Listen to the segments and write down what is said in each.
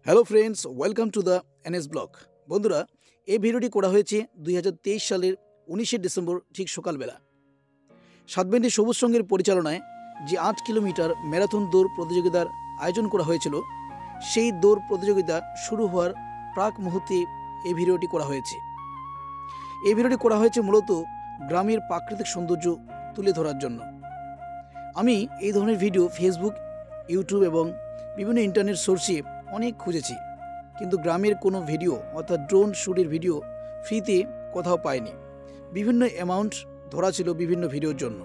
Hello friends, welcome to the NS blog. বন্ধুরা, এই ভিডিওটি করা হয়েছে 2023 সালের 19শে ডিসেম্বর ঠিক সকালবেলা। সাতবেন্দি সবুজ সঙ্গের পরিচালনায় যে 8 কিলোমিটার ম্যারাথন দৌড় প্রতিযোগিতার আয়োজন করা হয়েছিল, সেই দৌড় প্রতিযোগিতা শুরু হওয়ার প্রাক মুহূর্তে এই ভিডিওটি করা হয়েছে। এই ভিডিওটি করা হয়েছে মূলত গ্রামের প্রাকৃতিক সৌন্দর্য তুলে ধরার জন্য। আমি এই ধরনের ভিডিও ফেসবুক, ইউটিউব এবং বিভিন্ন ইন্টারনেট সোর্সে অনেক খুঁজেছি, কিন্তু গ্রামের কোনো ভিডিও অর্থাৎ ড্রোন শ্যুটের ভিডিও ফ্রিতে কোথাও পাইনি। বিভিন্ন অ্যামাউন্ট ধরা ছিল বিভিন্ন ভিডিওর জন্য।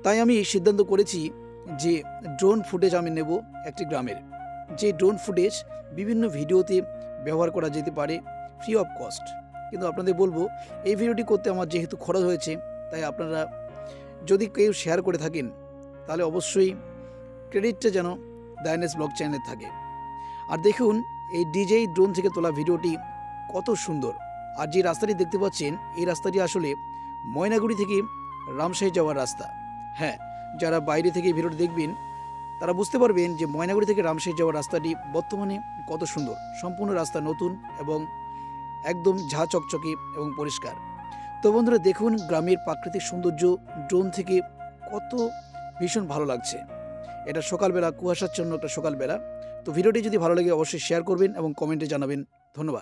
তাই আমি সিদ্ধান্ত করেছি যে ড্রোন ফুটেজ আমি নেব একটি গ্রামের, যে ড্রোন ফুটেজ বিভিন্ন ভিডিওতে ব্যবহার করা যেতে পারে ফ্রি অফ কস্ট। কিন্তু আপনাদের বলবো, এই ভিডিওটি করতে আমার যেহেতু খরচ হয়েছে, তাই আপনারা যদি কেউ শেয়ার করে থাকেন তাহলে অবশ্যই ক্রেডিটটা যেন দ্য এনএস ব্লগ চ্যানেলে থাকে। আর দেখুন, এই ডিজেই ড্রোন থেকে তোলা ভিডিওটি কত সুন্দর। আর যে রাস্তাটি দেখতে পাচ্ছেন, এই রাস্তাটি আসলে ময়নাগুড়ি থেকে রামশাহী যাওয়ার রাস্তা। হ্যাঁ, যারা বাইরে থেকে এই ভিডিওটি দেখবেন তারা বুঝতে পারবেন যে ময়নাগুড়ি থেকে রামশাহী যাওয়ার রাস্তাটি বর্তমানে কত সুন্দর। সম্পূর্ণ রাস্তা নতুন এবং একদম ঝা চকচকে এবং পরিষ্কার। তো বন্ধুরা, দেখুন গ্রামের প্রাকৃতিক সৌন্দর্য ড্রোন থেকে কত ভীষণ ভালো লাগছে। এটা সকালবেলা, কুয়াশাচ্ছন্ন একটা সকালবেলা। তো ভিডিওটি যদি ভালো লাগে অবশ্যই শেয়ার করবেন এবং কমেন্টে জানাবেন। ধন্যবাদ।